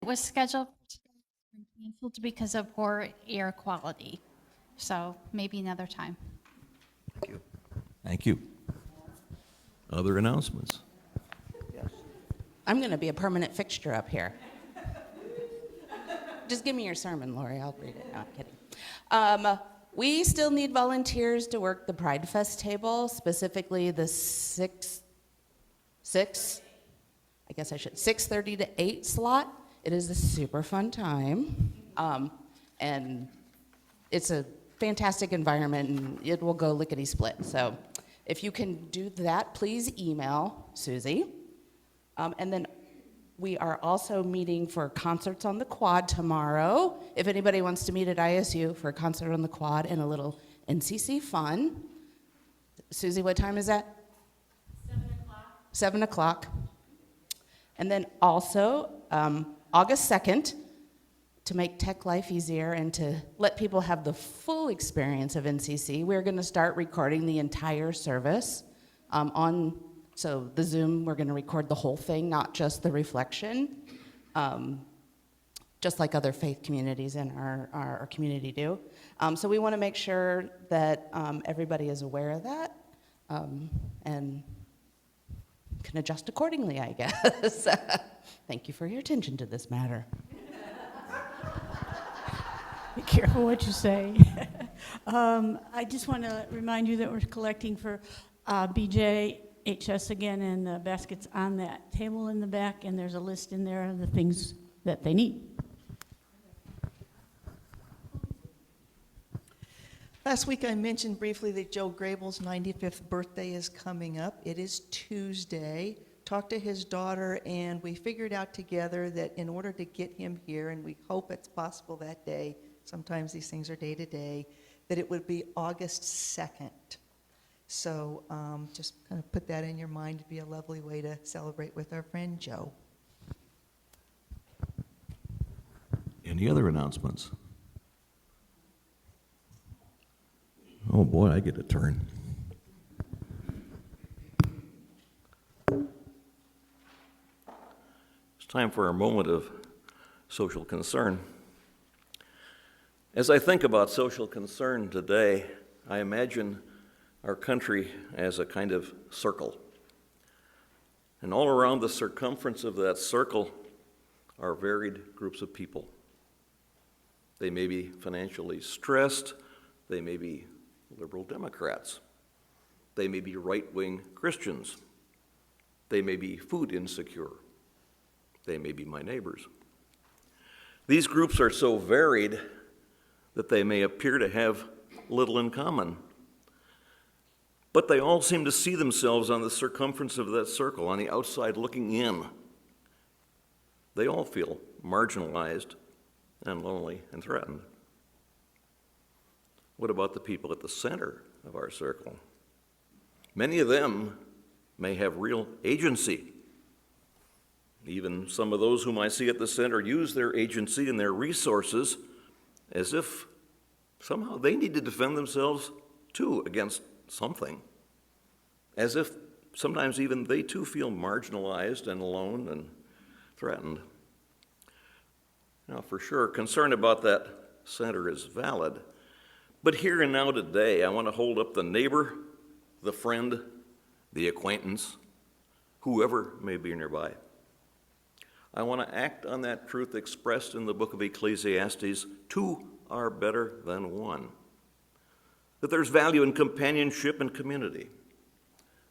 It was scheduled and canceled because of poor air quality. So maybe another time. Thank you. Thank you. Other announcements? Yes. I'm going to be a permanent fixture up here. Just give me your sermon, Lori. I'll read it. No, I'm kidding. We still need volunteers to work the Pride Fest table, specifically the 6:30 to 8 slot. It is a super fun time, and it's a fantastic environment, and it will go lickety-split. So if you can do that, please email Susie. And then we are also meeting for concerts on the quad tomorrow. If anybody wants to meet at ISU for a concert on the quad and a little NCC fun. Susie, what time is that? 7 o'clock. 7 o'clock. And then also, August 2nd, to make tech life easier and to let people have the full experience of NCC, we're going to start recording the entire service so the Zoom, we're going to record the whole thing, not just the reflection, just like other faith communities in our community do. So we want to make sure that everybody is aware of that and can adjust accordingly, I guess. Thank you for your attention to this matter. Be careful what you say. I just want to remind you that we're collecting for BJHS again, and the basket's on that table in the back, and there's a list in there of the things that they need. Last week I mentioned briefly that Joe Grable's 95th birthday is coming up. It is Tuesday. Talked to his daughter, and we figured out together that in order to get him here, and we hope it's possible that day, sometimes these things are day to day, that it would be August 2nd. So just kind of put that in your mind. It'd be a lovely way to celebrate with our friend Joe. Any other announcements? Oh boy, I get a turn. It's time for a moment of social concern. As I think about social concern today, I imagine our country as a kind of circle. And all around the circumference of that circle are varied groups of people. They may be financially stressed, they may be liberal Democrats, they may be right-wing Christians, they may be food insecure, they may be my neighbors. These groups are so varied that they may appear to have little in common, but they all seem to see themselves on the circumference of that circle, on the outside looking in. They all feel marginalized and lonely and threatened. What about the people at the center of our circle? Many of them may have real agency. Even some of those whom I see at the center use their agency and their resources as if somehow they need to defend themselves too against something, as if sometimes even they too feel marginalized and alone and threatened. Now, for sure, concern about that center is valid, but here and now today, I want to hold up the neighbor, the friend, the acquaintance, whoever may be nearby. I want to act on that truth expressed in the book of Ecclesiastes, two are better than one. That there's value in companionship and community,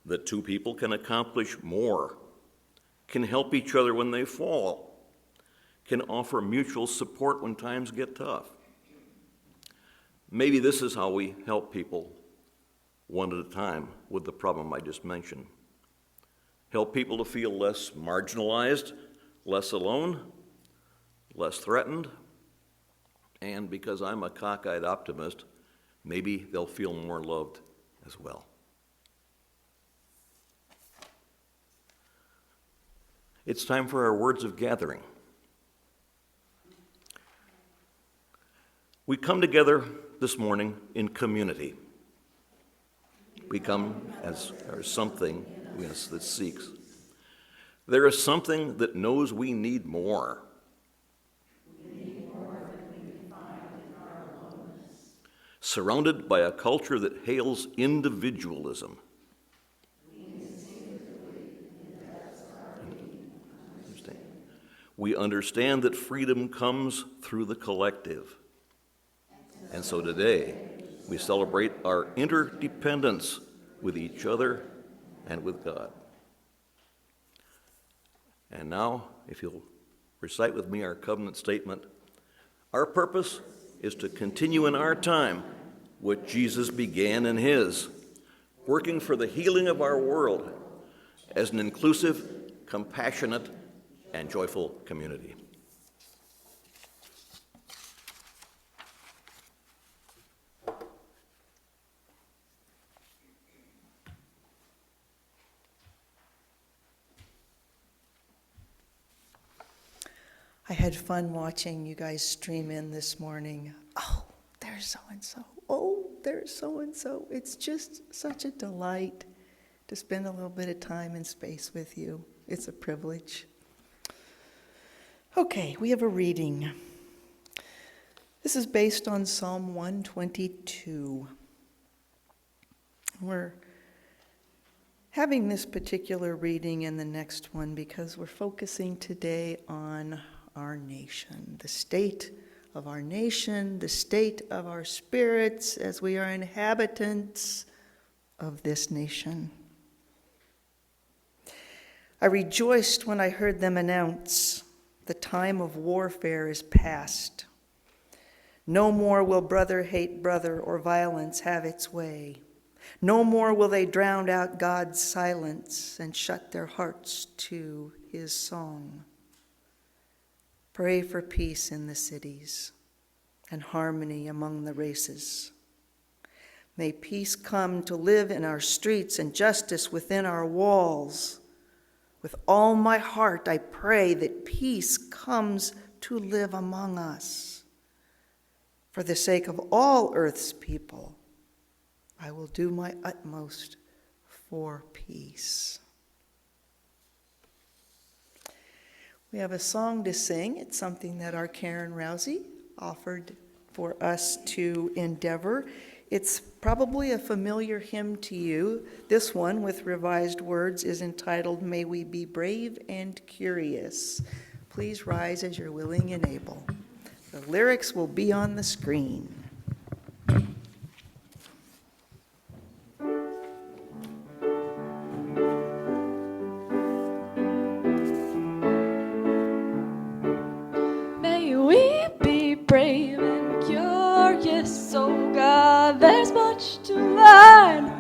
that two people can accomplish more, can help each other when they fall, can offer mutual support when times get tough. Maybe this is how we help people one at a time with the problem I just mentioned. Help people to feel less marginalized, less alone, less threatened, and because I'm a cockeyed optimist, maybe they'll feel more loved as well. It's time for our words of gathering. We come together this morning in community. We come as something that seeks. There is something that knows we need more, surrounded by a culture that hails individualism. We understand that freedom comes through the collective. And so today, we celebrate our interdependence with each other and with God. And now, if you'll recite with me our covenant statement, our purpose is to continue in our time what Jesus began in his, working for the healing of our world as an inclusive, compassionate, and joyful community. I had fun watching you guys stream in this morning. Oh, there's so-and-so. Oh, there's so-and-so. It's just such a delight to spend a little bit of time and space with you. It's a privilege. Okay, we have a reading. This is based on Psalm 122. We're having this particular reading and the next one because we're focusing today on our nation, the state of our nation, the state of our spirits as we are inhabitants of this nation. I rejoiced when I heard them announce, the time of warfare is past. No more will brother hate brother or violence have its way. No more will they drown out God's silence and shut their hearts to his song. Pray for peace in the cities and harmony among the races. May peace come to live in our streets and justice within our walls. With all my heart, I pray that peace comes to live among us. For the sake of all earth's people, I will do my utmost for peace. We have a song to sing. It's something that our Karen Rousey offered for us to endeavor. It's probably a familiar hymn to you. This one, with revised words, is entitled, May We Be Brave and Curious. Please rise as you're willing and able. The lyrics will be on the screen. May we be brave and curious, oh God, there's much to learn.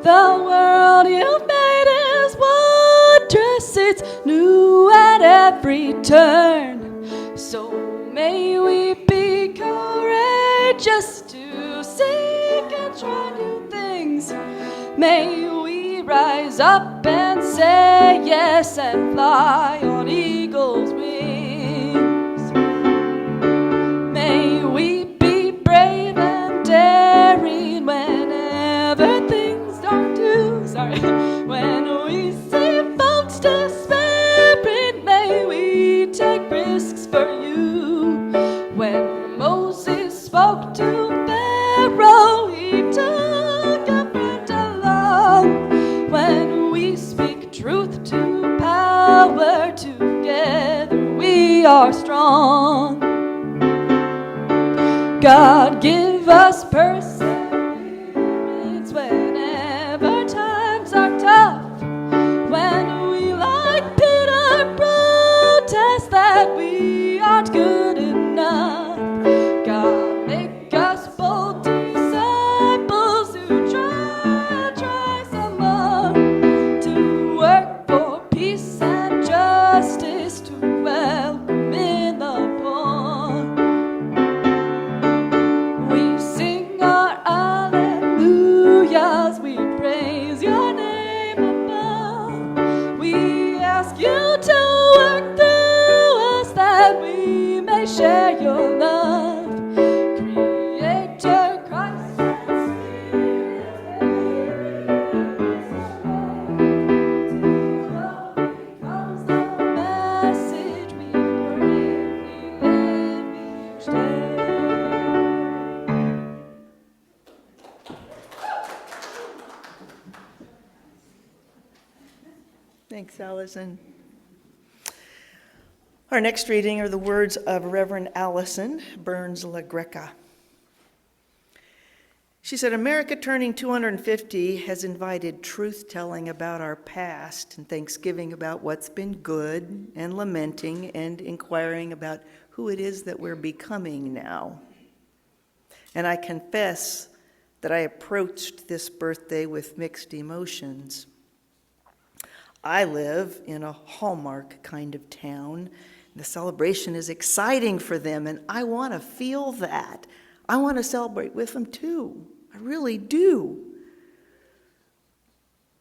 The world you've made is wondrous, it's new at every turn. So may we be courageous to seek and try new things. May we rise up and say yes and fly on eagle's wings. May we be brave and daring whenever things don't do. When we see folks despairing, may we take risks for you. When Moses spoke to Pharaoh, he took a friend along. When we speak truth to power, together we are strong. God, give us perseverance whenever times are tough. When we like Peter protest that we aren't good enough. God, make us bold disciples who try some more to work for peace and justice, to welcome in the poor. We sing our alleluias, we praise your name above. We ask you to work through us that we may share your love. Creator Christ and Spirit, comes the message we bring, we live each day. Thanks, Allison. Our next reading are the words of Reverend Allison Burns LaGreca. She said, America turning 250 has invited truth-telling about our past and thanksgiving about what's been good and lamenting and inquiring about who it is that we're becoming now. And I confess that I approached this birthday with mixed emotions. I live in a Hallmark kind of town. The celebration is exciting for them, and I want to feel that. I want to celebrate with them too. I really do.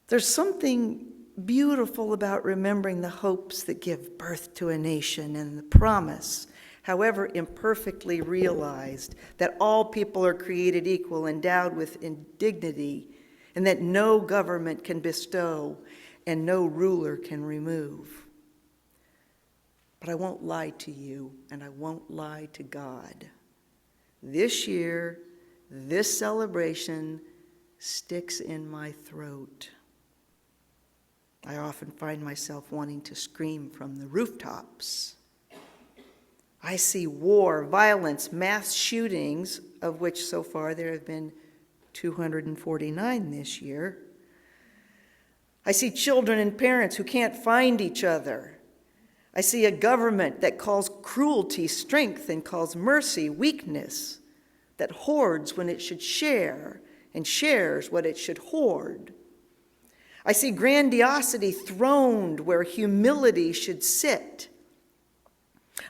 There's something beautiful about remembering the hopes that give birth to a nation and the promise, however imperfectly realized, that all people are created equal, endowed with dignity, and that no government can bestow and no ruler can remove. But I won't lie to you, and I won't lie to God. This year, this celebration sticks in my throat. I often find myself wanting to scream from the rooftops. I see war, violence, mass shootings, of which so far there have been 249 this year. I see children and parents who can't find each other. I see a government that calls cruelty strength and calls mercy weakness, that hoards when it should share and shares what it should hoard. I see grandiosity throned where humility should sit.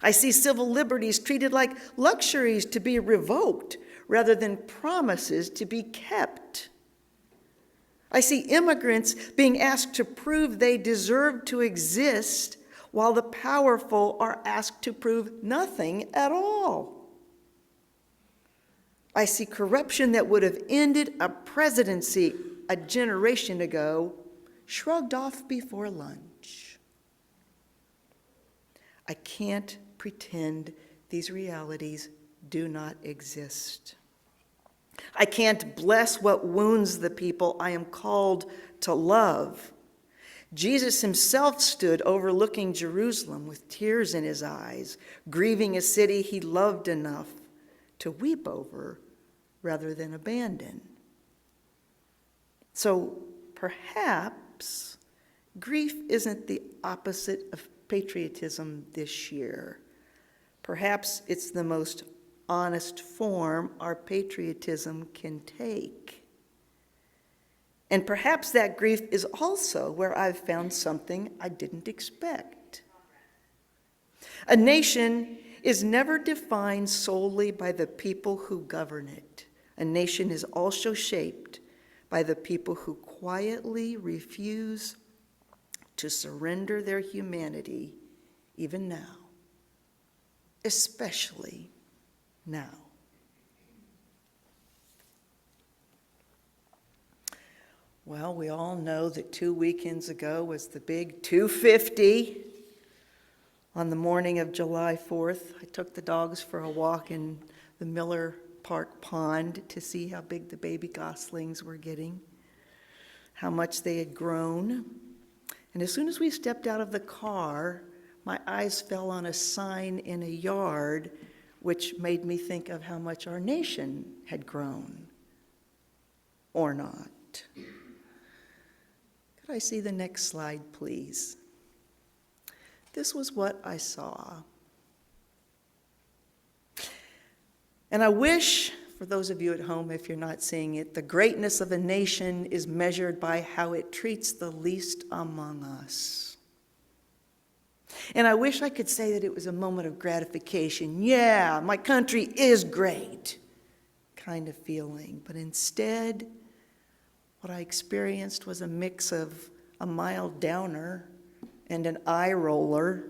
I see civil liberties treated like luxuries to be revoked rather than promises to be kept. I see immigrants being asked to prove they deserve to exist while the powerful are asked to prove nothing at all. I see corruption that would have ended a presidency a generation ago shrugged off before lunch. I can't pretend these realities do not exist. I can't bless what wounds the people I am called to love. Jesus himself stood overlooking Jerusalem with tears in his eyes, grieving a city he loved enough to weep over rather than abandon. So perhaps grief isn't the opposite of patriotism this year. Perhaps it's the most honest form our patriotism can take. And perhaps that grief is also where I've found something I didn't expect. A nation is never defined solely by the people who govern it. A nation is also shaped by the people who quietly refuse to surrender their humanity, even now, especially now. Well, we all know that 2 weekends ago was the big 250. On the morning of July 4th, I took the dogs for a walk in the Miller Park Pond to see how big the baby goslings were getting, how much they had grown. And as soon as we stepped out of the car, my eyes fell on a sign in a yard, which made me think of how much our nation had grown, or not. Could I see the next slide, please? This was what I saw. And I wish, for those of you at home, if you're not seeing it, the greatness of a nation is measured by how it treats the least among us. And I wish I could say that it was a moment of gratification. Yeah, my country is great, kind of feeling. But instead, what I experienced was a mix of a mild downer and an eye roller.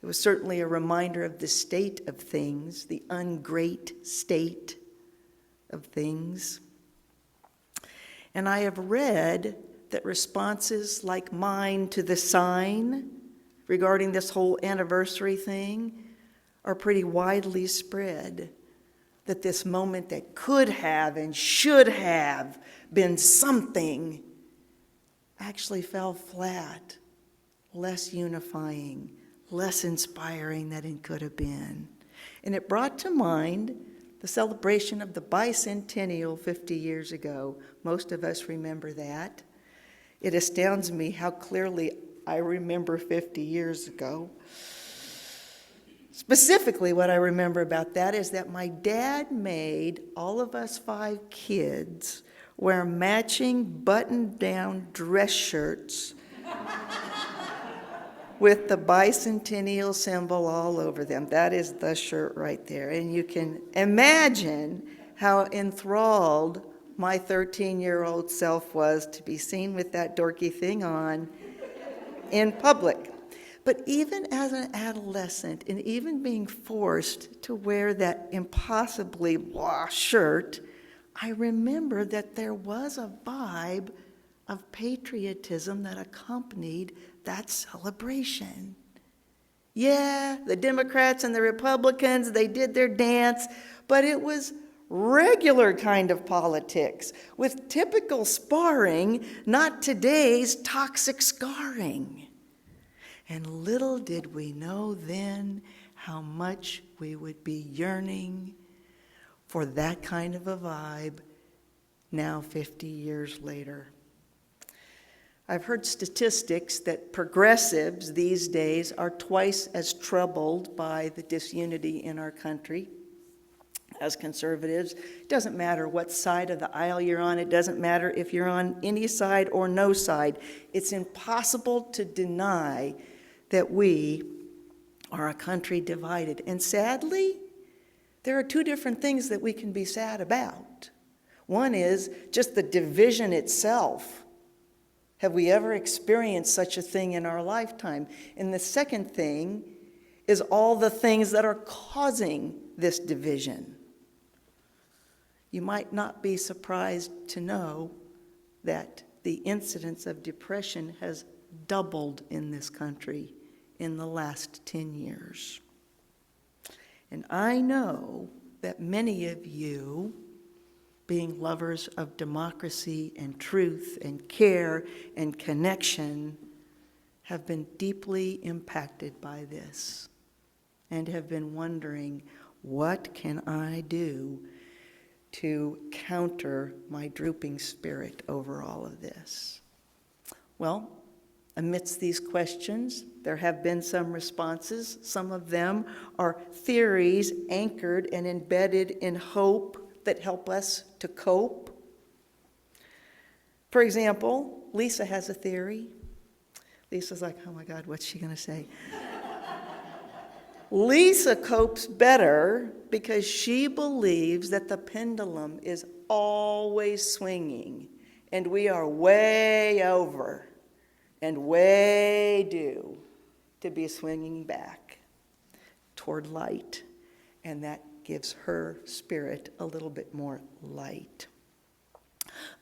It was certainly a reminder of the state of things, the ungreat state of things. And I have read that responses like mine to the sign regarding this whole anniversary thing are pretty widely spread, that this moment that could have and should have been something actually fell flat less unifying, less inspiring than it could have been. And it brought to mind the celebration of the bicentennial 50 years ago. Most of us remember that. It astounds me how clearly I remember 50 years ago. Specifically, what I remember about that is that my dad made all of us 5 kids wear matching button-down dress shirts with the bicentennial symbol all over them. That is the shirt right there. And you can imagine how enthralled my 13-year-old self was to be seen with that dorky thing on in public. But even as an adolescent, and even being forced to wear that impossibly blah shirt, I remember that there was a vibe of patriotism that accompanied that celebration. Yeah, the Democrats and the Republicans, they did their dance, but it was regular kind of politics with typical sparring, not today's toxic scarring. And little did we know then how much we would be yearning for that kind of a vibe now 50 years later. I've heard statistics that progressives these days are twice as troubled by the disunity in our country as conservatives. It doesn't matter what side of the aisle you're on. It doesn't matter if you're on any side or no side. It's impossible to deny that we are a country divided. And sadly, there are 2 different things that we can be sad about. One is just the division itself. Have we ever experienced such a thing in our lifetime? And the second thing is all the things that are causing this division. You might not be surprised to know that the incidence of depression has doubled in this country in the last 10 years. And I know that many of you, being lovers of democracy and truth and care and connection, have been deeply impacted by this and have been wondering, what can I do to counter my drooping spirit over all of this? Well, amidst these questions, there have been some responses. Some of them are theories anchored and embedded in hope that help us to cope. For example, Lisa has a theory. Lisa's like, oh my God, what's she going to say? Lisa copes better because she believes that the pendulum is always swinging, and we are way over and way due to be swinging back toward light, and that gives her spirit a little bit more light.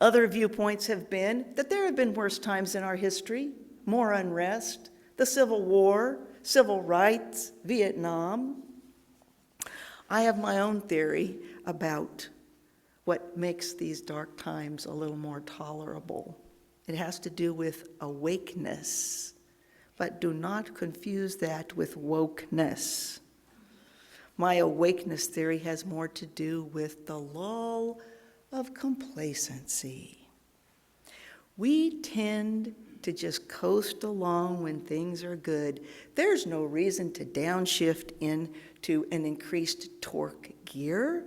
Other viewpoints have been that there have been worse times in our history, more unrest, the Civil War, civil rights, Vietnam. I have my own theory about what makes these dark times a little more tolerable. It has to do with awakeness, but do not confuse that with wokeness. My awakeness theory has more to do with the lull of complacency. We tend to just coast along when things are good. There's no reason to downshift into an increased torque gear.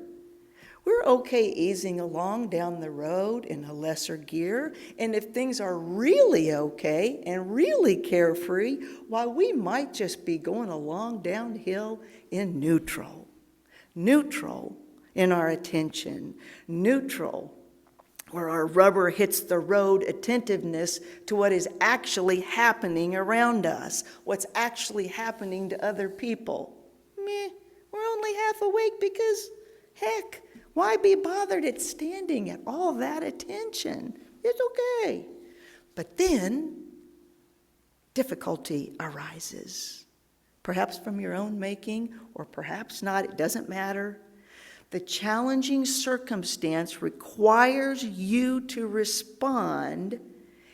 We're okay easing along down the road in a lesser gear, and if things are really okay and really carefree, why, we might just be going along downhill in neutral. Neutral in our attention. Neutral where our rubber hits the road attentiveness to what is actually happening around us, what's actually happening to other people. Meh, we're only half awake because, heck, why be bothered at standing at all that attention? It's okay. But then difficulty arises, perhaps from your own making, or perhaps not, it doesn't matter. The challenging circumstance requires you to respond,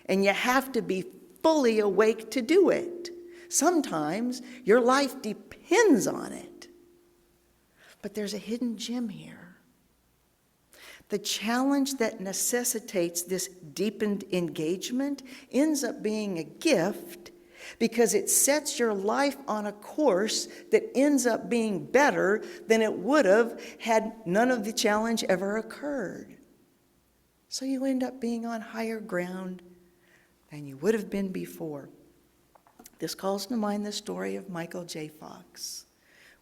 and you have to be fully awake to do it. Sometimes your life depends on it. But there's a hidden gem here. The challenge that necessitates this deepened engagement ends up being a gift because it sets your life on a course that ends up being better than it would have had none of the challenge ever occurred. So you end up being on higher ground than you would have been before. This calls to mind the story of Michael J. Fox.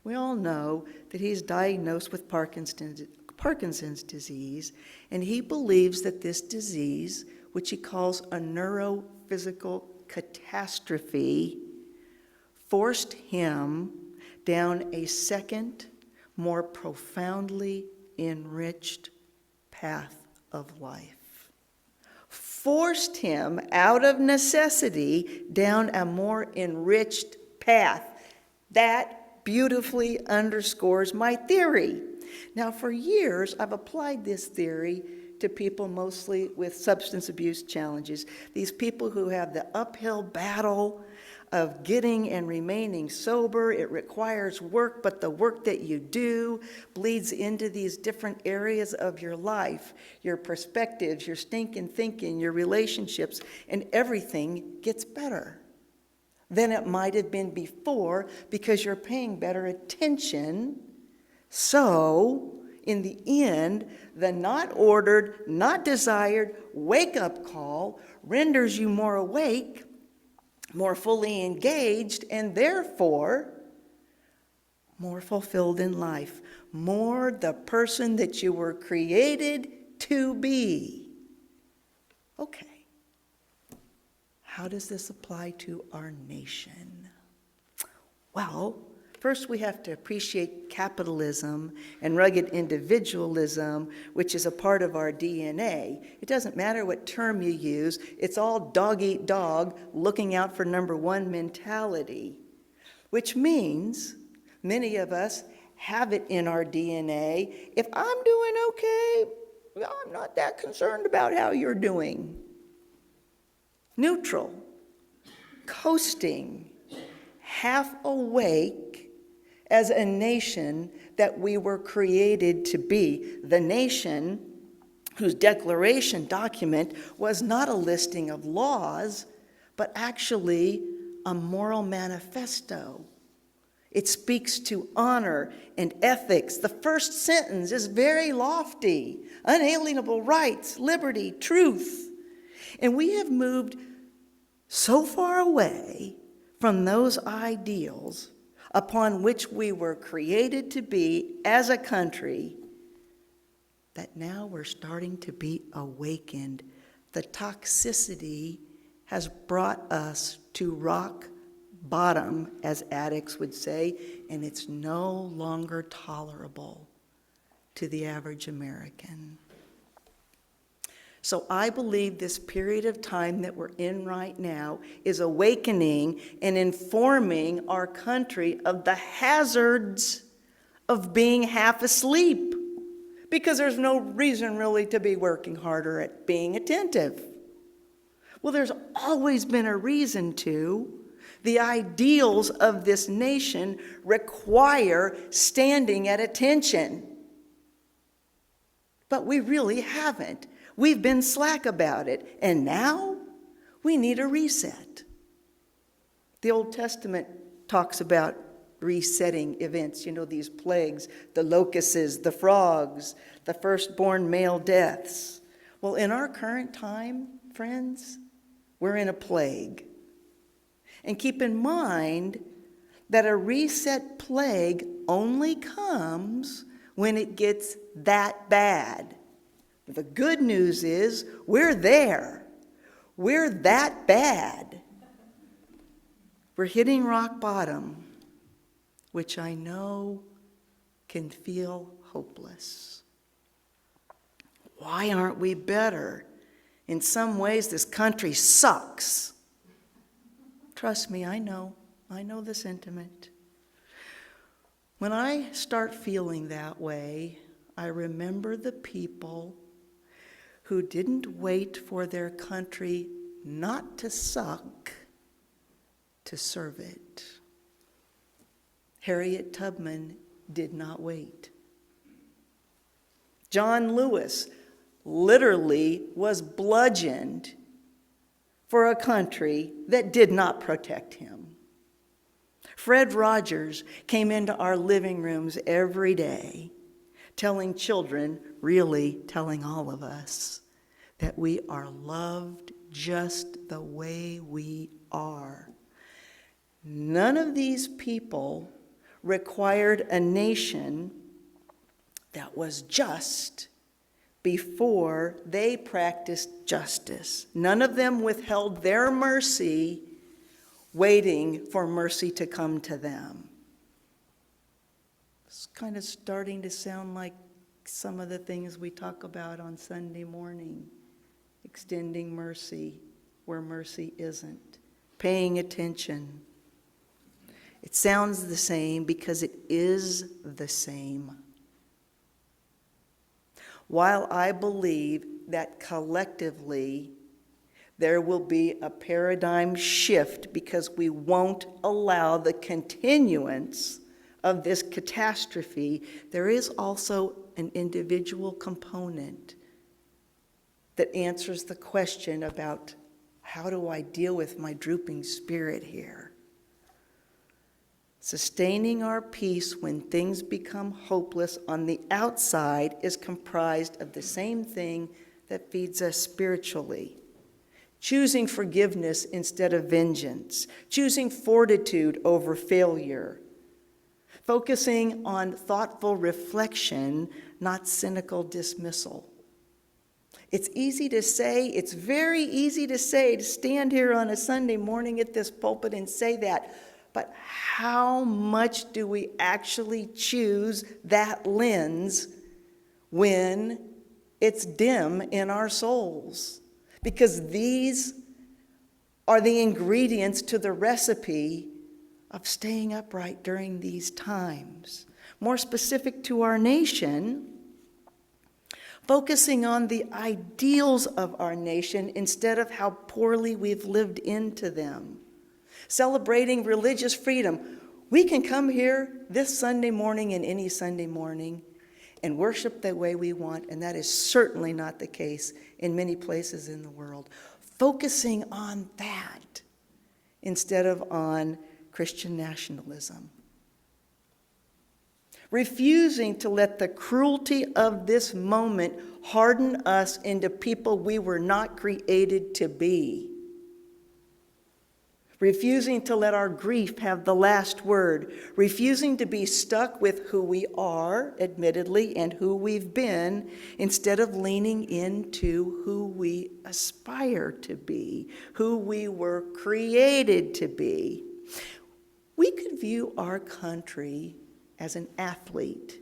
We all know that he's diagnosed with Parkinson's disease, and he believes that this disease, which he calls a neurophysical catastrophe, forced him down a second, more profoundly enriched path of life. Forced him out of necessity down a more enriched path. That beautifully underscores my theory. Now, for years, I've applied this theory to people mostly with substance abuse challenges. These people who have the uphill battle of getting and remaining sober. It requires work, but the work that you do bleeds into these different areas of your life, your perspectives, your stinking thinking, your relationships, and everything gets better than it might have been before because you're paying better attention. So, in the end, the not ordered, not desired wake-up call renders you more awake, more fully engaged, and therefore more fulfilled in life, more the person that you were created to be. Okay, how does this apply to our nation? Well, first, we have to appreciate capitalism and rugged individualism, which is a part of our DNA. It doesn't matter what term you use, it's all dog eat dog, looking out for number one mentality, which means many of us have it in our DNA. If I'm doing okay, I'm not that concerned about how you're doing. Neutral, coasting, half awake, as a nation that we were created to be. The nation whose declaration document was not a listing of laws, but actually a moral manifesto. It speaks to honor and ethics. The first sentence is very lofty: unalienable rights, liberty, truth. And we have moved so far away from those ideals upon which we were created to be as a country, that now we're starting to be awakened. The toxicity has brought us to rock bottom, as addicts would say, and it's no longer tolerable to the average American. So I believe this period of time that we're in right now is awakening and informing our country of the hazards of being half asleep, because there's no reason really to be working harder at being attentive. Well, there's always been a reason to. The ideals of this nation require standing at attention. But we really haven't. We've been slack about it, and now we need a reset. The Old Testament talks about resetting events, these plagues, the locusts, the frogs, the firstborn male deaths. Well, in our current time, friends, we're in a plague. And keep in mind that a reset plague only comes when it gets that bad. The good news is we're there. We're that bad. We're hitting rock bottom, which I know can feel hopeless. Why aren't we better? In some ways, this country sucks. Trust me, I know the sentiment. When I start feeling that way, I remember the people who didn't wait for their country not to suck, to serve it. Harriet Tubman did not wait. John Lewis literally was bludgeoned for a country that did not protect him. Fred Rogers came into our living rooms every day, telling children, really telling all of us, that we are loved just the way we are. None of these people required a nation that was just before they practiced justice. None of them withheld their mercy, waiting for mercy to come to them. It's kind of starting to sound like some of the things we talk about on Sunday morning. Extending mercy where mercy isn't. Paying attention. It sounds the same because it is the same. While I believe that collectively there will be a paradigm shift because we won't allow the continuance of this catastrophe, there is also an individual component that answers the question about how do I deal with my drooping spirit here? Sustaining our peace when things become hopeless on the outside is comprised of the same thing that feeds us spiritually. Choosing forgiveness instead of vengeance. Choosing fortitude over failure. Focusing on thoughtful reflection, not cynical dismissal. It's easy to say, it's very easy to say, to stand here on a Sunday morning at this pulpit and say that. But how much do we actually choose that lens when it's dim in our souls? Because these are the ingredients to the recipe of staying upright during these times. More specific to our nation, focusing on the ideals of our nation instead of how poorly we've lived into them. Celebrating religious freedom. We can come here this Sunday morning and any Sunday morning and worship the way we want, and that is certainly not the case in many places in the world. Focusing on that instead of on Christian nationalism. Refusing to let the cruelty of this moment harden us into people we were not created to be. Refusing to let our grief have the last word. Refusing to be stuck with who we are, admittedly, and who we've been, instead of leaning into who we aspire to be, who we were created to be. We could view our country as an athlete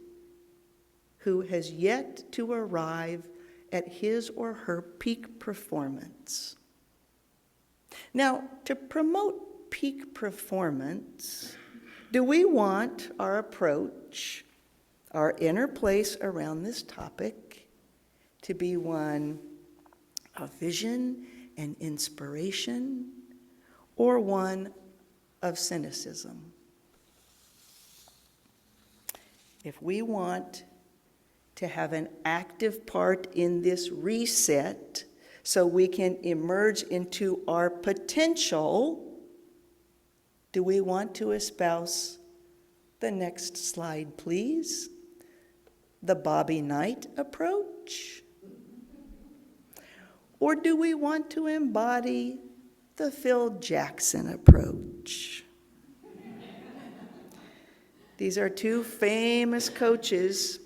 who has yet to arrive at his or her peak performance. Now, to promote peak performance, do we want our approach, our inner place around this topic, to be one of vision and inspiration, or one of cynicism? If we want to have an active part in this reset so we can emerge into our potential, do we want to espouse the next slide, please? The Bobby Knight approach? Or do we want to embody the Phil Jackson approach? These are two famous coaches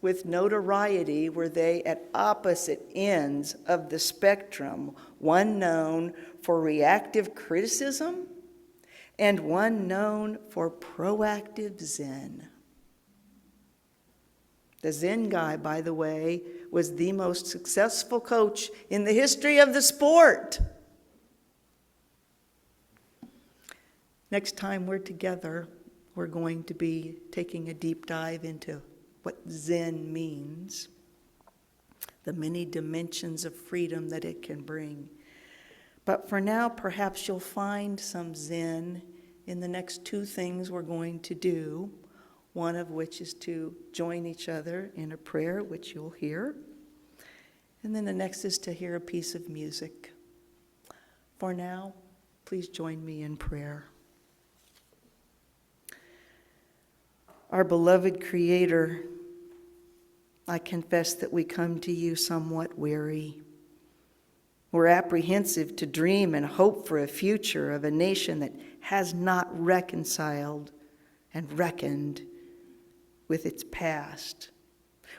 with notoriety. Were they at opposite ends of the spectrum, one known for reactive criticism and one known for proactive Zen. The Zen guy, by the way, was the most successful coach in the history of the sport. Next time we're together, we're going to be taking a deep dive into what Zen means, the many dimensions of freedom that it can bring. But for now, perhaps you'll find some zen in the next two things we're going to do, one of which is to join each other in a prayer, which you'll hear. And then the next is to hear a piece of music. For now, please join me in prayer. Our beloved Creator, I confess that we come to you somewhat weary. We're apprehensive to dream and hope for a future of a nation that has not reconciled and reckoned with its past.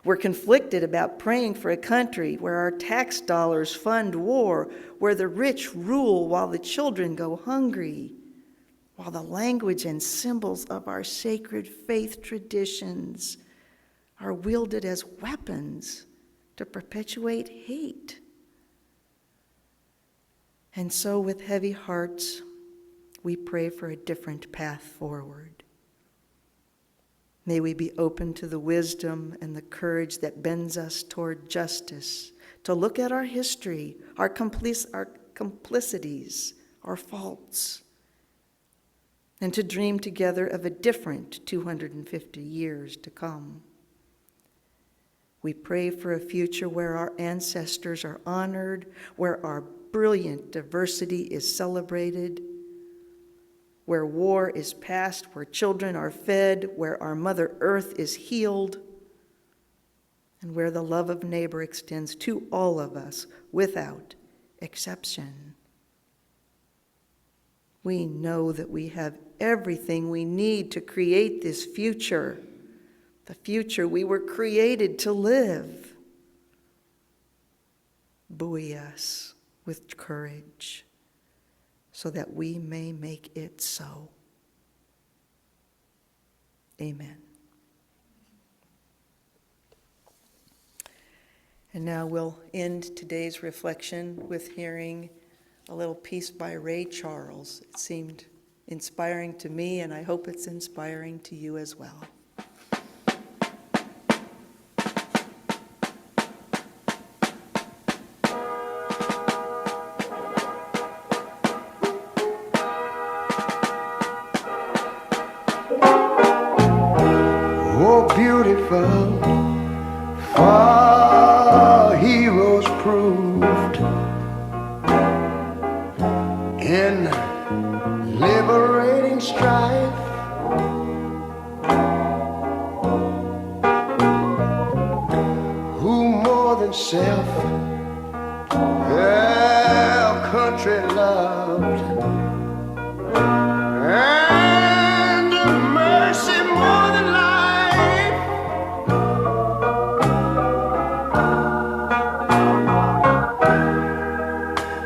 We're conflicted about praying for a country where our tax dollars fund war, where the rich rule while the children go hungry, while the language and symbols of our sacred faith traditions are wielded as weapons to perpetuate hate. And so, with heavy hearts, we pray for a different path forward. May we be open to the wisdom and the courage that bends us toward justice, to look at our history, our complicities, our faults, and to dream together of a different 250 years to come. We pray for a future where our ancestors are honored, where our brilliant diversity is celebrated, where war is past, where children are fed, where our Mother Earth is healed, and where the love of neighbor extends to all of us without exception. We know that we have everything we need to create this future, the future we were created to live. Buoy us with courage so that we may make it so. Amen. And now we'll end today's reflection with hearing a little piece by Ray Charles. It seemed inspiring to me, and I hope it's inspiring to you as well. Oh, beautiful, far heroes proved in liberating strife. Who more than self their country loved, and mercy more than life.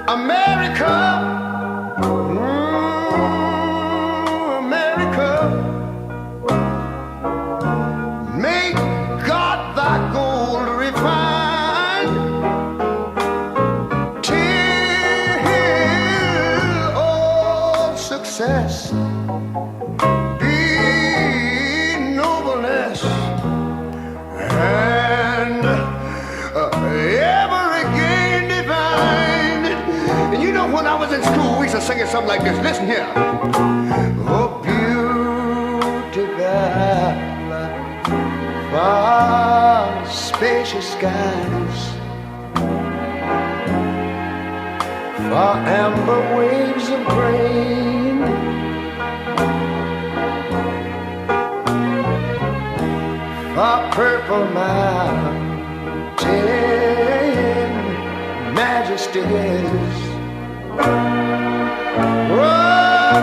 America, America, make God thy gold refined, till all success be nobleness, and ever again divine. And you know, when I was in school, we used to sing it something like this. Listen here. Oh, beautiful, far spacious skies, far amber waves of grain, far purple mountain majesties,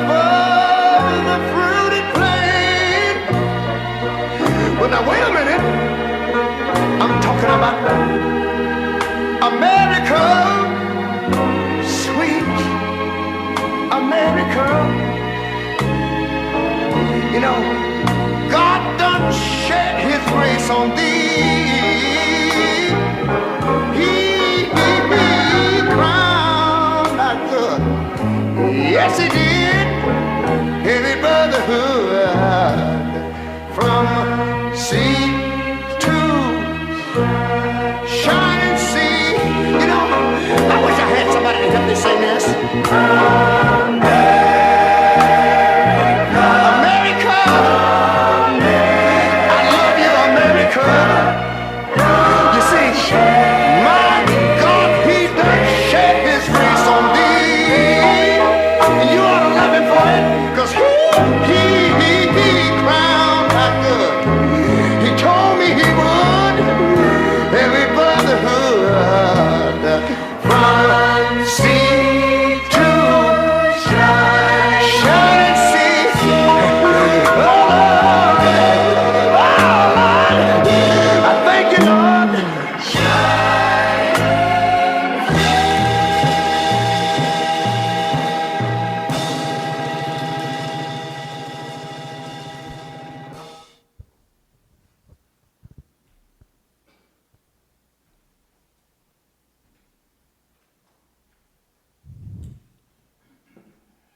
above the fruited plain. Well, now wait a minute. I'm talking about America, sweet America. You know, God done shed his grace on thee. He crowned our good. Yes, he did. Heavy brotherhood from sea to shining sea. You know, I wish I had somebody to help me sing this. He told me he would. Every brotherhood from sea to shining sea. Oh, Lord, I thank you, Lord.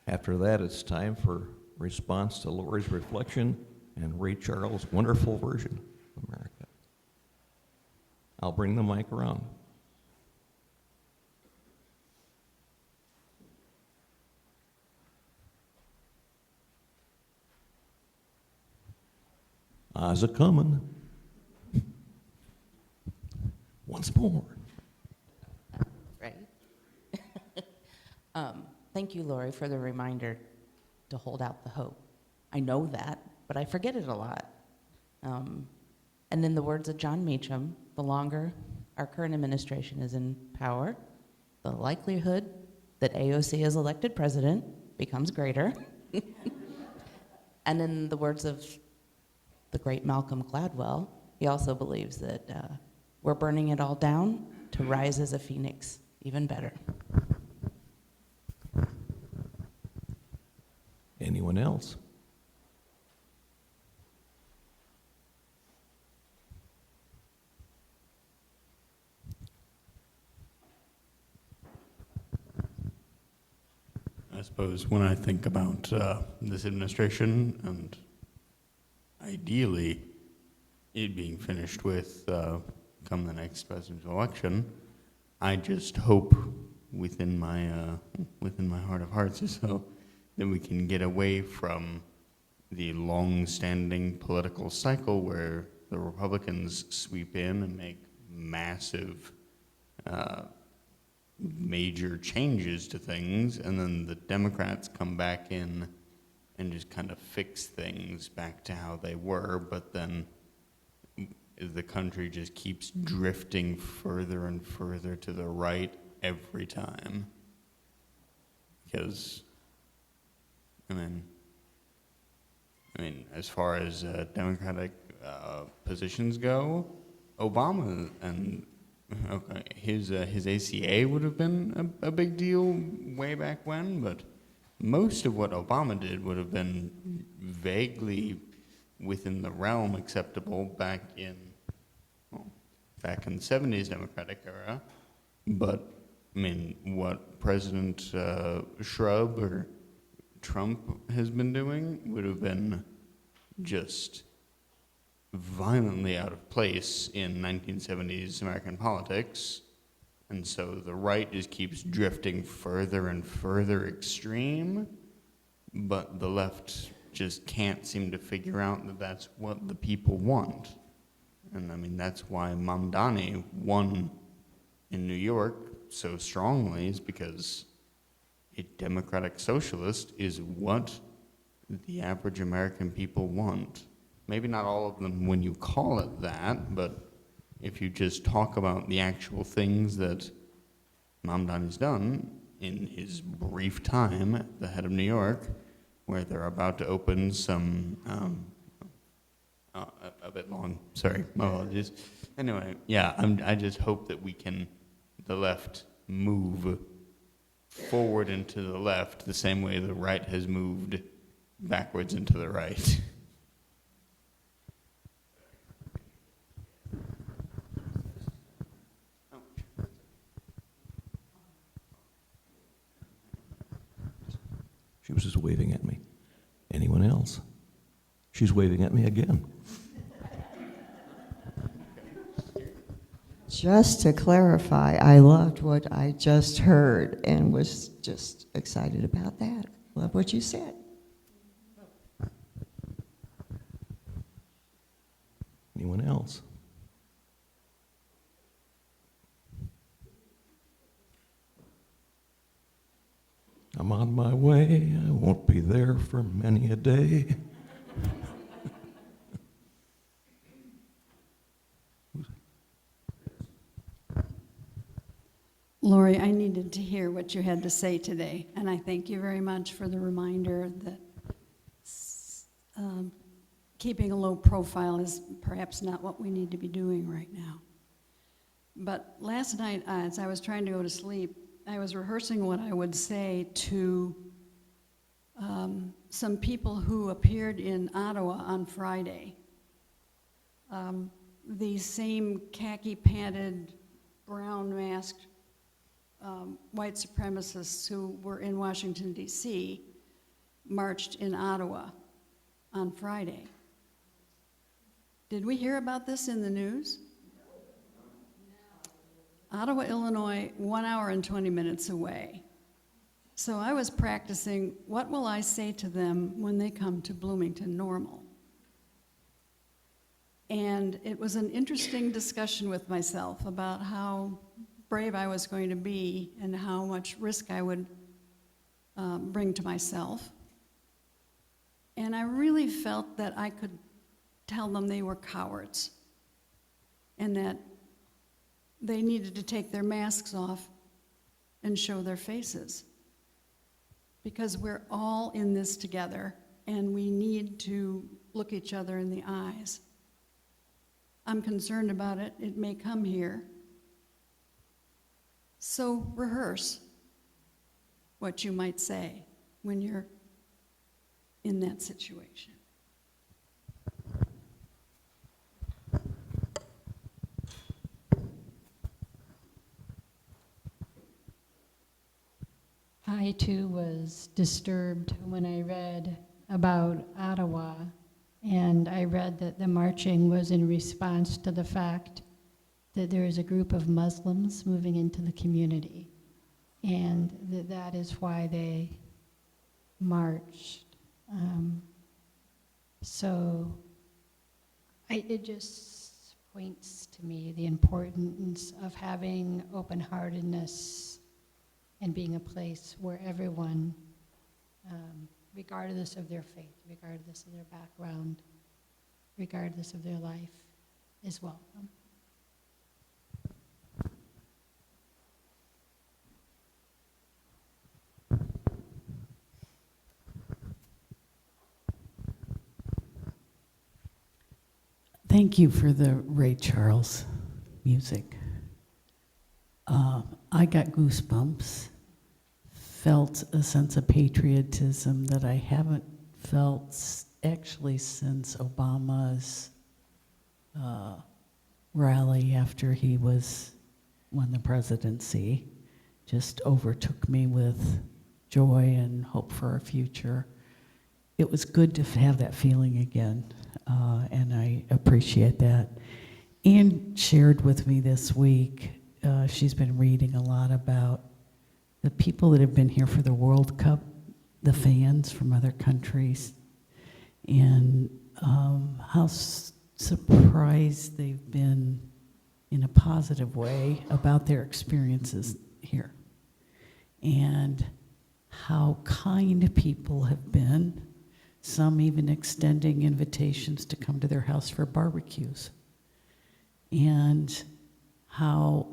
After that, it's time for response to Lori's reflection and Ray Charles' wonderful version of America. I'll bring the mic around. I's a comin'. Once more. Right? Thank you, Lori, for the reminder to hold out the hope. I know that, but I forget it a lot. And in the words of John Meacham, the longer our current administration is in power, the likelihood that AOC is elected president becomes greater. And in the words of the great Malcolm Gladwell, he also believes that we're burning it all down to rise as a phoenix even better. Anyone else? I suppose when I think about this administration and ideally it being finished with come the next presidential election, I just hope within my heart of hearts or so that we can get away from the long-standing political cycle where the Republicans sweep in and make massive major changes to things, and then the Democrats come back in and just kind of fix things back to how they were, but then the country just keeps drifting further and further to the right every time. Because, I mean, as far as Democratic positions go, Obama and his ACA would have been a big deal way back when, but most of what Obama did would have been vaguely within the realm acceptable back in the 70s Democratic era. But I mean, what President Shrub or Trump has been doing would have been just violently out of place in 1970s American politics. And so the right just keeps drifting further and further extreme, but the left just can't seem to figure out that that's what the people want. And I mean, that's why Mamdani won in New York so strongly, is because a democratic socialist is what the average American people want. Maybe not all of them when you call it that, but if you just talk about the actual things that Mamdani's done in his brief time at the head of New York, where they're about to open some, a bit long, sorry, my apologies. Anyway, yeah, I just hope that we can, the left, move forward and to the left the same way the right has moved backwards and to the right. She was just waving at me. Anyone else? She's waving at me again. Just to clarify, I loved what I just heard and was just excited about that. Love what you said. Anyone else? I'm on my way, I won't be there for many a day. Lori, I needed to hear what you had to say today, and I thank you very much for the reminder that keeping a low profile is perhaps not what we need to be doing right now. But last night, as I was trying to go to sleep, I was rehearsing what I would say to some people who appeared in Ottawa on Friday. These same khaki-panted, brown-masked white supremacists who were in Washington, D.C., marched in Ottawa on Friday. Did we hear about this in the news? Ottawa, Illinois, 1 hour and 20 minutes away. So I was practicing, what will I say to them when they come to Bloomington Normal? And it was an interesting discussion with myself about how brave I was going to be and how much risk I would bring to myself. And I really felt that I could tell them they were cowards and that they needed to take their masks off and show their faces. Because we're all in this together and we need to look each other in the eyes. I'm concerned about it. It may come here. So rehearse what you might say when you're in that situation. I too was disturbed when I read about Ottawa, and I read that the marching was in response to the fact that there is a group of Muslims moving into the community, and that is why they marched. It just points to me the importance of having open-heartedness and being a place where everyone, regardless of their faith, regardless of their background, regardless of their life, is welcome. Thank you for the Ray Charles music. I got goosebumps, felt a sense of patriotism that I haven't felt actually since Obama's rally after he won the presidency. Just overtook me with joy and hope for our future. It was good to have that feeling again, and I appreciate that. Anne shared with me this week, she's been reading a lot about the people that have been here for the World Cup, the fans from other countries, and how surprised they've been in a positive way about their experiences here, and how kind people have been, some even extending invitations to come to their house for barbecues, and how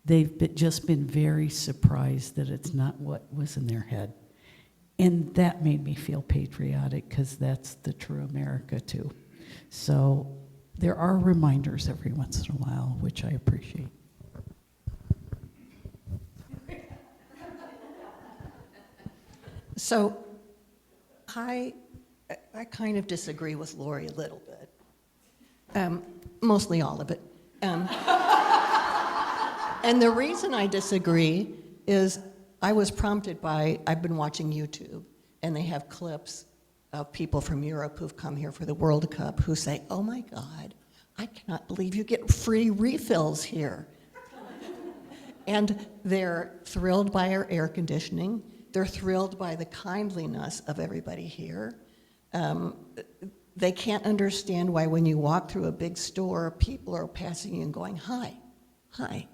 they've just been very surprised that it's not what was in their head. And that made me feel patriotic, because that's the true America too. So there are reminders every once in a while, which I appreciate. So I kind of disagree with Lori a little bit, mostly all of it. And the reason I disagree is I was prompted by, I've been watching YouTube, and they have clips of people from Europe who've come here for the World Cup who say, oh my God, I cannot believe you get free refills here. And they're thrilled by our air conditioning. They're thrilled by the kindliness of everybody here. They can't understand why when you walk through a big store, people are passing you and going, hi, hi.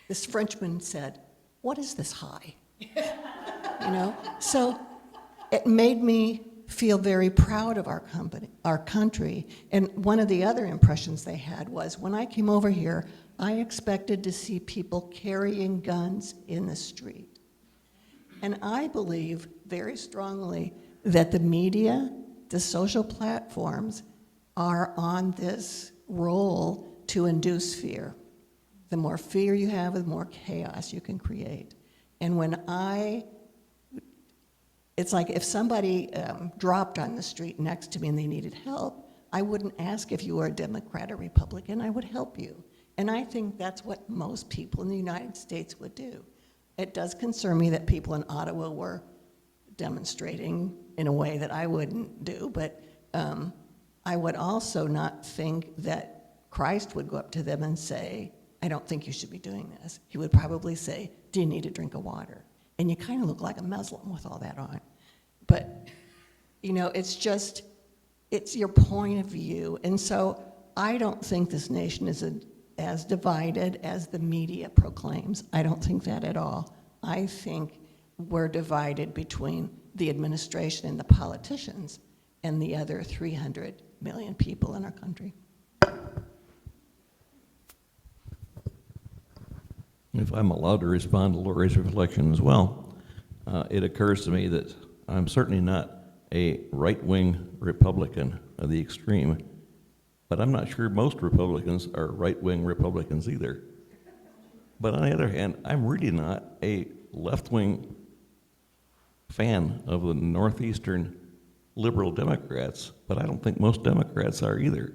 This Frenchman said, what is this hi? You know? So it made me feel very proud of our country. And one of the other impressions they had was, when I came over here, I expected to see people carrying guns in the street. And I believe very strongly that the media, the social platforms, are on this role to induce fear. The more fear you have, the more chaos you can create. And it's like if somebody dropped on the street next to me and they needed help, I wouldn't ask if you were a Democrat or Republican, I would help you. And I think that's what most people in the United States would do. It does concern me that people in Ottawa were demonstrating in a way that I wouldn't do, but I would also not think that Christ would go up to them and say, I don't think you should be doing this. He would probably say, do you need a drink of water? And you kind of look like a Muslim with all that on. But, it's your point of view. And so I don't think this nation is as divided as the media proclaims. I don't think that at all. I think we're divided between the administration and the politicians and the other 300 million people in our country. If I'm allowed to respond to Lori's reflection as well, it occurs to me that I'm certainly not a right-wing Republican of the extreme, but I'm not sure most Republicans are right-wing Republicans either. But on the other hand, I'm really not a left-wing fan of the northeastern liberal Democrats, but I don't think most Democrats are either.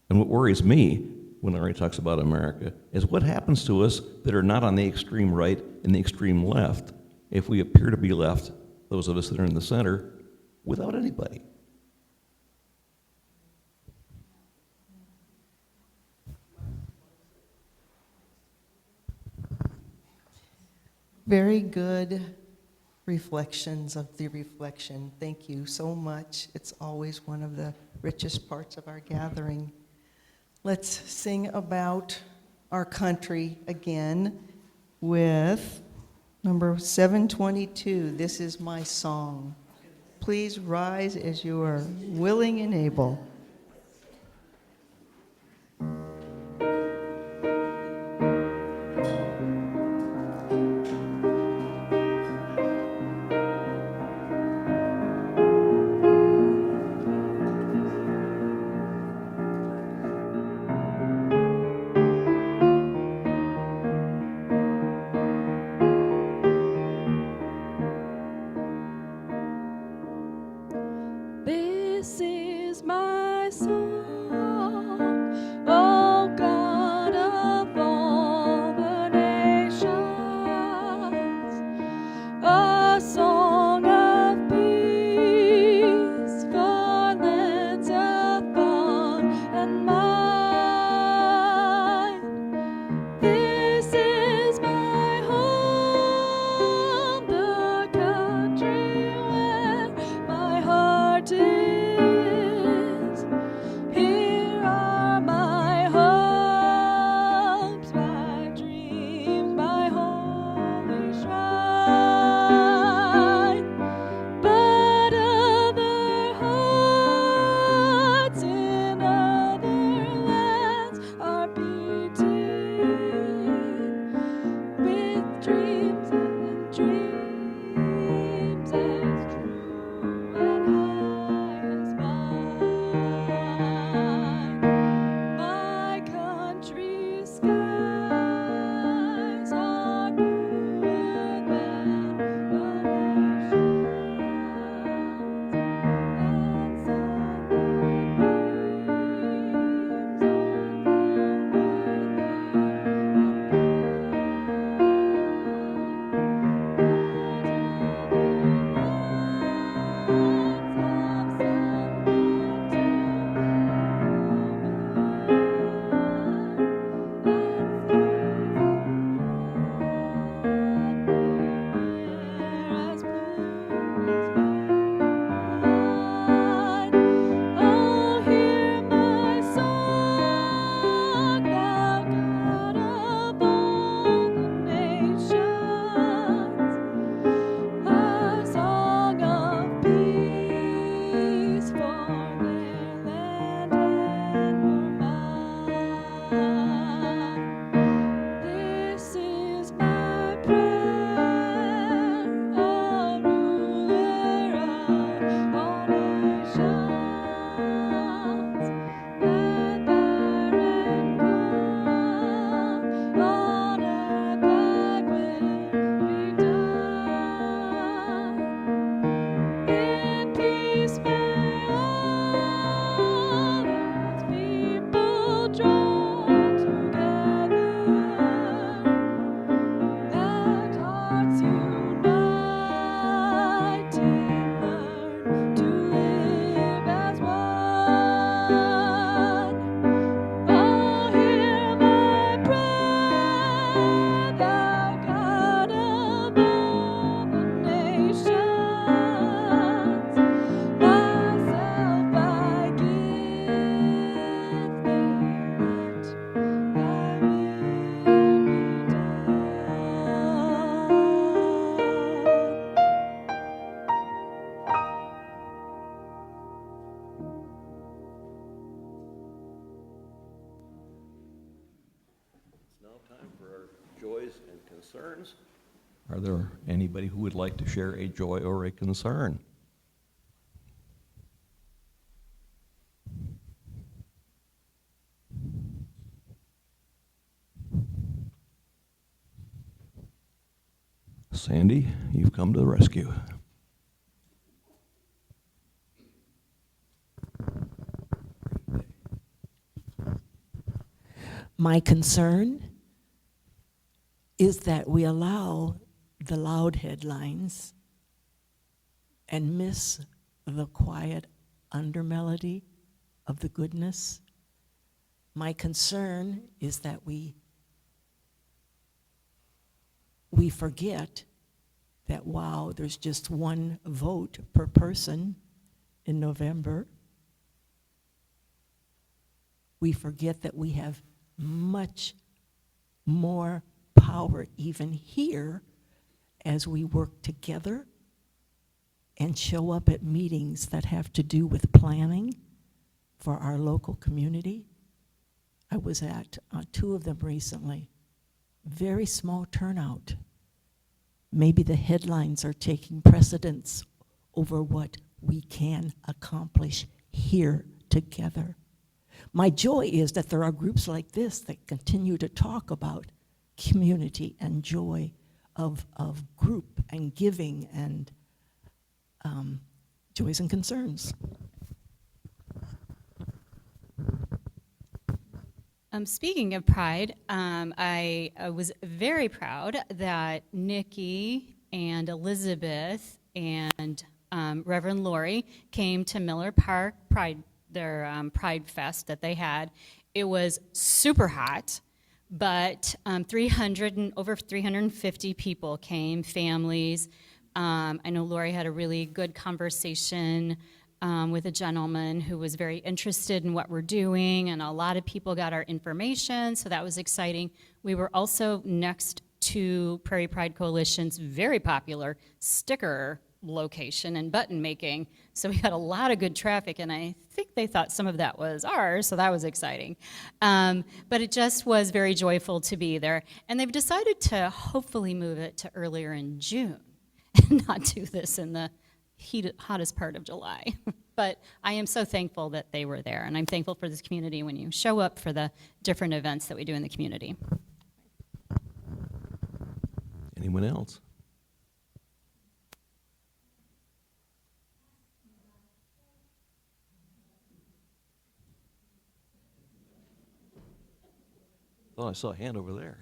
And what worries me when Larry talks about America is what happens to us that are not on the extreme right and the extreme left if we appear to be left, those of us that are in the center, without anybody. Very good reflections of the reflection. Thank you so much. It's always one of the richest parts of our gathering. Let's sing about our country again with number 722, This Is My Song. Please rise as you are willing and able. This is my song, oh God of all the nations, a song of peace for lands of bond and mine. This is my home, the country where my heart is. joys and concerns. Are there anybody who would like to share a joy or a concern? Sandy, you've come to the rescue. My concern is that we allow the loud headlines and miss the quiet undermelody of the goodness. My concern is that we forget that, wow, there's just one vote per person in November. We forget that we have much more power even here as we work together and show up at meetings that have to do with planning for our local community. I was at 2 of them recently. Very small turnout. Maybe the headlines are taking precedence over what we can accomplish here together. My joy is that there are groups like this that continue to talk about community and joy of group and giving and joys and concerns. Speaking of pride, I was very proud that Nikki and Elizabeth and Reverend Lori came to Miller Park Pride, their Pride Fest that they had. It was super hot, but over 350 people came, families. I know Lori had a really good conversation with a gentleman who was very interested in what we're doing, and a lot of people got our information, so that was exciting. We were also next to Prairie Pride Coalition's very popular sticker location and button making, so we had a lot of good traffic, and I think they thought some of that was ours, so that was exciting. But it just was very joyful to be there, and they've decided to hopefully move it to earlier in June and not do this in the hottest part of July. But I am so thankful that they were there, and I'm thankful for this community when you show up for the different events that we do in the community. Anyone else? Oh, I saw a hand over there.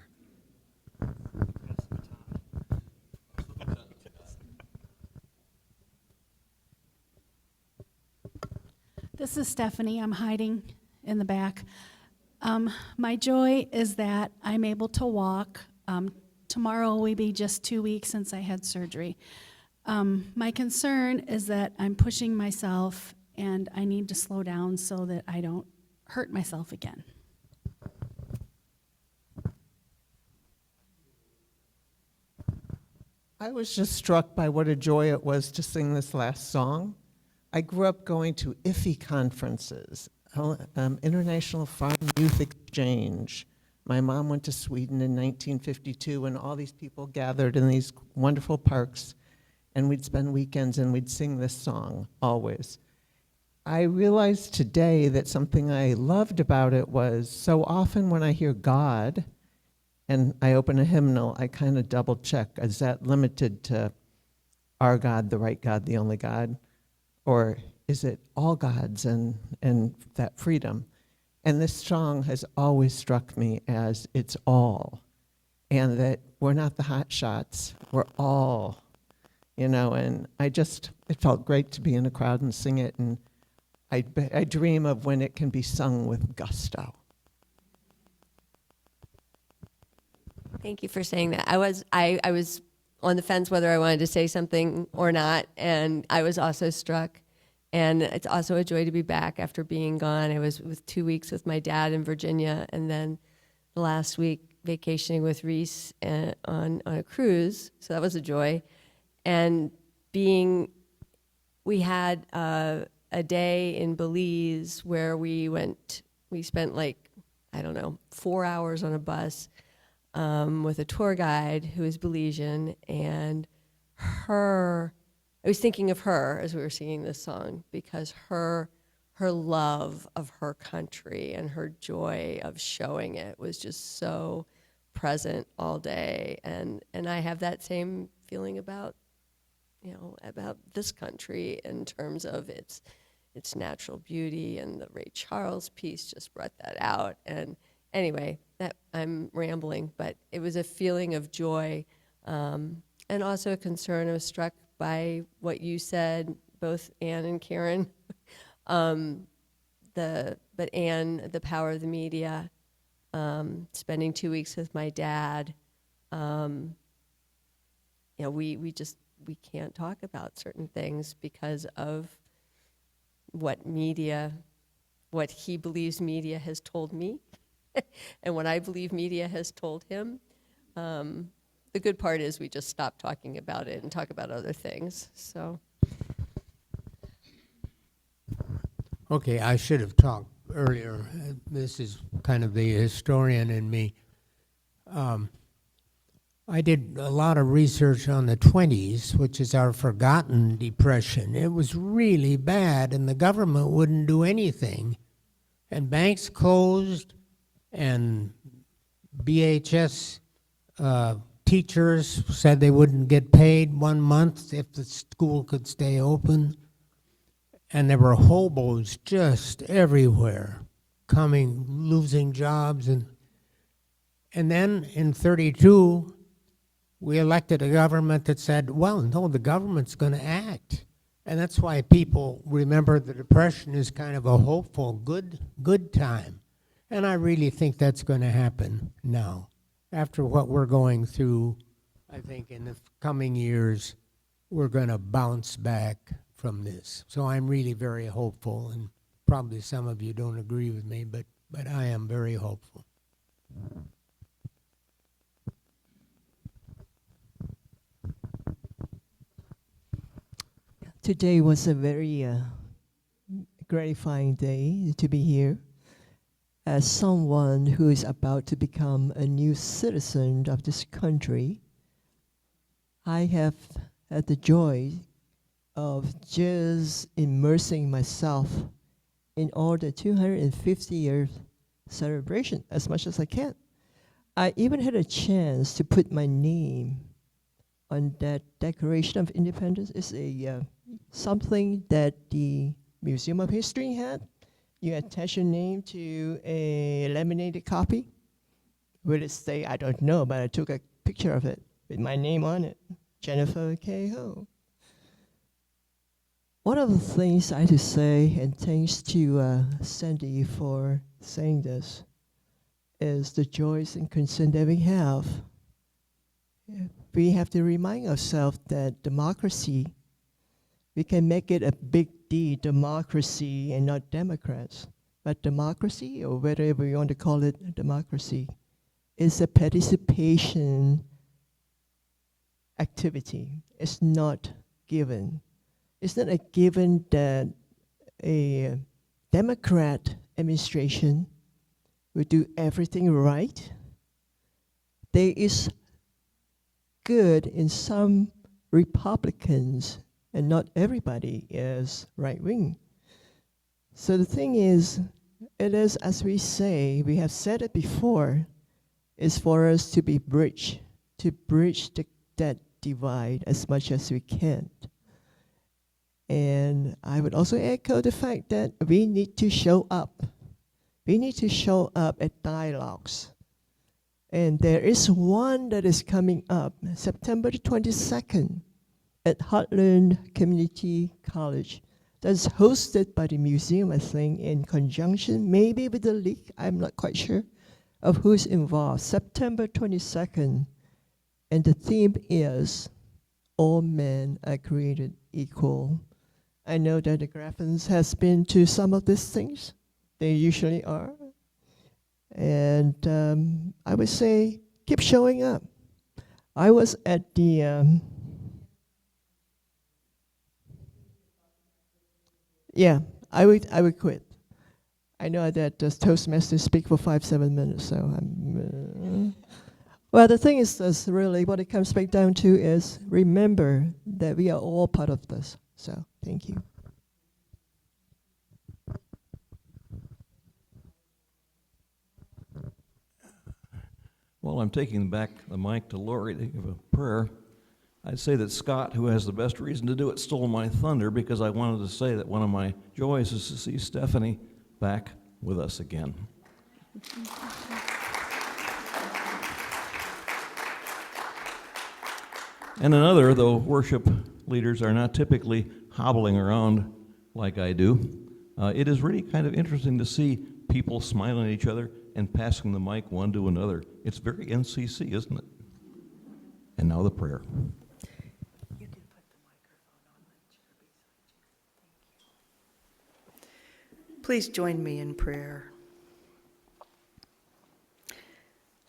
This is Stephanie. I'm hiding in the back. My joy is that I'm able to walk. Tomorrow will be just 2 weeks since I had surgery. My concern is that I'm pushing myself and I need to slow down so that I don't hurt myself again. I was just struck by what a joy it was to sing this last song. I grew up going to IFE conferences, International Farm Youth Exchange. My mom went to Sweden in 1952, and all these people gathered in these wonderful parks, and we'd spend weekends and we'd sing this song always. I realized today that something I loved about it was so often when I hear God and I open a hymnal, I kind of double check, is that limited to our God, the right God, the only God? Or is it all gods and that freedom? And this song has always struck me as it's all. And that we're not the hot shots, we're all, and it felt great to be in a crowd and sing it. And I dream of when it can be sung with gusto. Thank you for saying that. I was on the fence whether I wanted to say something or not, and I was also struck. And it's also a joy to be back after being gone. I was with 2 weeks with my dad in Virginia, and then the last week vacationing with Reese on a cruise. So that was a joy. And we had a day in Belize where we spent 4 hours on a bus with a tour guide who is Belizean, and I was thinking of her as we were singing this song, because her love of her country and her joy of showing it was just so present all day. And I have that same feeling about this country in terms of its natural beauty, and the Ray Charles piece just brought that out. And anyway, that I'm rambling, but it was a feeling of joy, and also a concern. I was struck by what you said, both Ann and Karen. But Ann, the power of the media, spending 2 weeks with my dad. We can't talk about certain things because of what he believes media has told me, and what I believe media has told him. The good part is we just stop talking about it and talk about other things. So. Okay, I should have talked earlier. This is kind of the historian in me. I did a lot of research on the 20s, which is our forgotten depression. It was really bad, and the government wouldn't do anything. And banks closed, and BHS teachers said they wouldn't get paid 1 month if the school could stay open. And there were hobos just everywhere, losing jobs. And then in 32, we elected a government that said, well, no, the government's going to act. And that's why people remember the Depression as kind of a hopeful, good time. And I really think that's going to happen now. After what we're going through, I think in the coming years, we're going to bounce back from this. So I'm really very hopeful, and probably some of you don't agree with me, but I am very hopeful. Today was a very gratifying day to be here. As someone who is about to become a new citizen of this country, I have had the joy of just immersing myself in all the 250-year celebration as much as I can. I even had a chance to put my name on that Declaration of Independence. It's something that the Museum of History had. You attach your name to a laminated copy. Will it stay? I don't know, but I took a picture of it with my name on it, Jennifer K. Ho. One of the things I have to say, and thanks to Sandy for saying this, is the joys and concern that we have. We have to remind ourselves that democracy, we can make it a big D, democracy, and not Democrats. But democracy, or whatever you want to call it, democracy, is a participation activity. It's not given. It's not a given that a Democrat administration will do everything right. There is good in some Republicans, and not everybody is right-wing. So the thing is, it is, as we say, we have said it before, is for us to be bridge, to bridge that divide as much as we can. And I would also echo the fact that we need to show up. We need to show up at dialogues. And there is one that is coming up, September 22nd, at Heartland Community College. That's hosted by the museum, I think, in conjunction, maybe with the league, I'm not quite sure, of who's involved. September 22nd, and the theme is, all men are created equal. I know that the Graffens has been to some of these things. They usually are. And I would say, keep showing up. I was at the, yeah, I would quit. I know that Toastmasters speak for 5-7 minutes, so Well, the thing is this, really, what it comes back down to is remember that we are all part of this. So, thank you. While I'm taking back the mic to Lori to give a prayer, I'd say that Scott, who has the best reason to do it, stole my thunder because I wanted to say that one of my joys is to see Stephanie back with us again. And another, though worship leaders are not typically hobbling around like I do, it is really kind of interesting to see people smiling at each other and passing the mic one to another. It's very NCC, isn't it? And now the prayer. Please join me in prayer.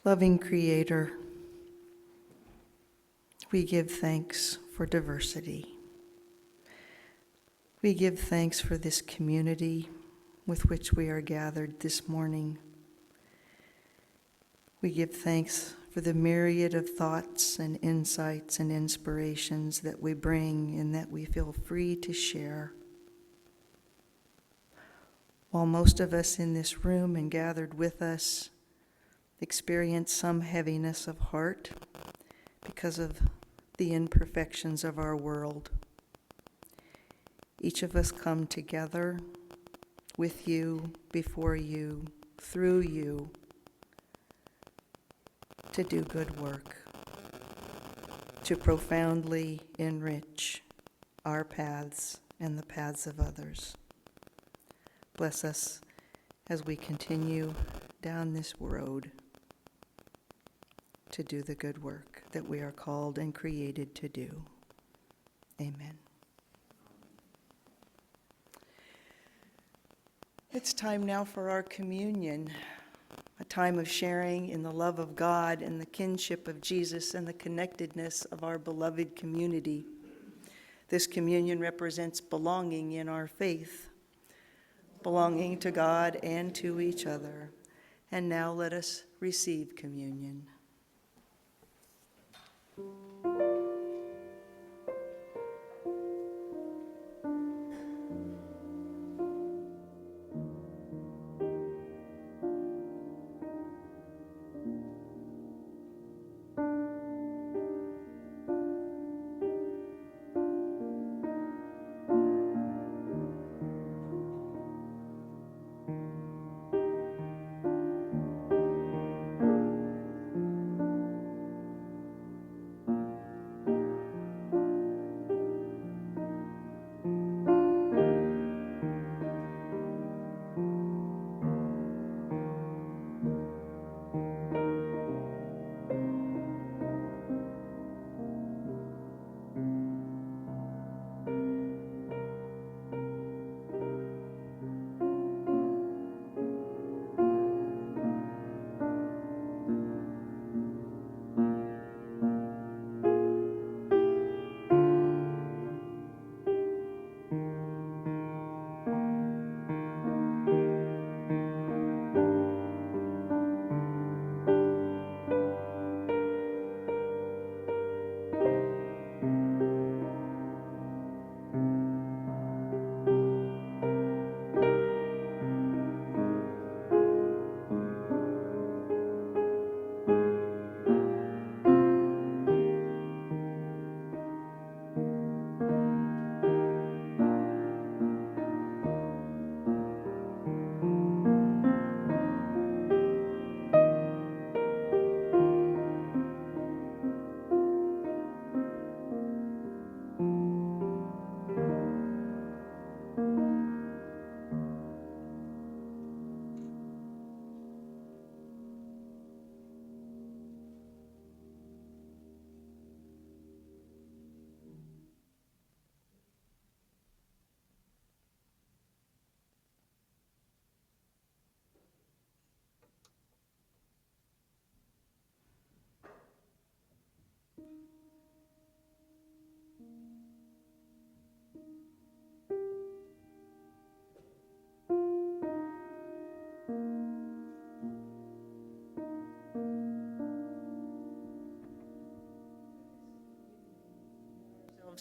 Loving Creator, we give thanks for diversity. We give thanks for this community with which we are gathered this morning. We give thanks for the myriad of thoughts and insights and inspirations that we bring and that we feel free to share. While most of us in this room and gathered with us experience some heaviness of heart because of the imperfections of our world, each of us come together with you, before you, through you, to do good work, to profoundly enrich our paths and the paths of others. Bless us as we continue down this road to do the good work that we are called and created to do. Amen. It's time now for our communion, a time of sharing in the love of God and the kinship of Jesus and the connectedness of our beloved community. This communion represents belonging in our faith, belonging to God and to each other. And now let us receive communion.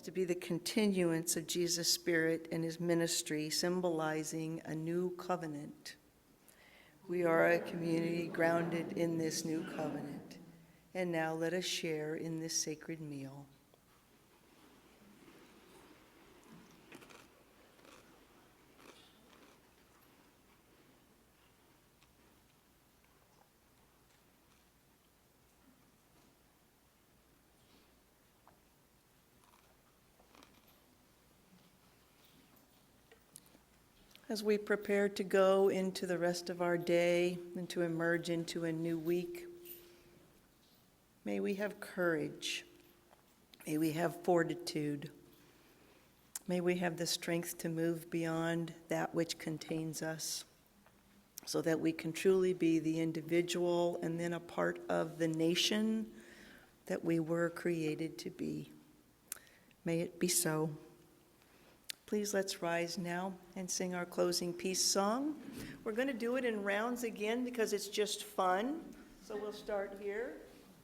to be the continuance of Jesus' Spirit and his ministry, symbolizing a new covenant. We are a community grounded in this new covenant. And now let us share in this sacred meal. As we prepare to go into the rest of our day and to emerge into a new week, may we have courage. May we have fortitude. May we have the strength to move beyond that which contains us, so that we can truly be the individual and then a part of the nation that we were created to be. May it be so. Please let's rise now and sing our closing peace song. We're going to do it in rounds again because it's just fun. So we'll start here,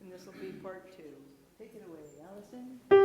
and this will be part 2. Take it away, Allison.